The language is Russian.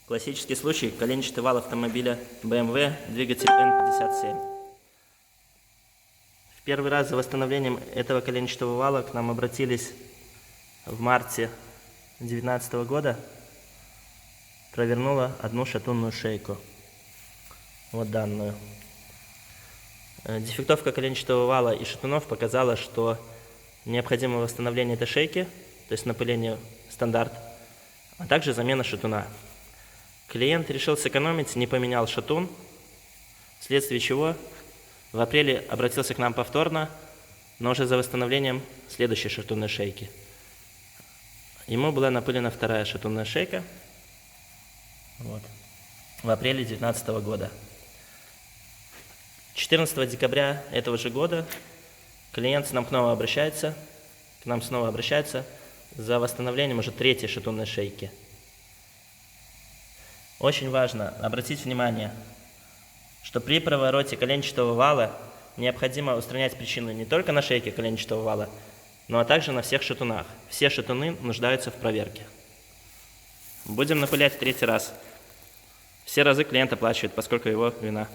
Классический случай – коленчатый вал автомобиля BMW, двигатель N57. В первый раз за восстановлением этого коленчатого вала к нам обратились в марте 2019 года. Провернула одну шатунную шейку. Вот данную. Дефектовка коленчатого вала и шатунов показала, что необходимо восстановление этой шейки, то есть напыление стандарт, а также замена шатуна. Клиент решил сэкономить, не поменял шатун, вследствие чего в апреле обратился к нам повторно, но уже за восстановлением следующей шатунной шейки. Ему была напылена вторая шатунная шейка в апреле 2019 года. 14 декабря этого же года клиент к нам снова обращается за восстановлением уже третьей шатунной шейки. Очень важно обратить внимание, что при провороте коленчатого вала необходимо устранять причину не только на шейке коленчатого вала, но также на всех шатунах. Все шатуны нуждаются в проверке. Будем напылять в третий раз. Все разы клиент оплачивает, поскольку его вина.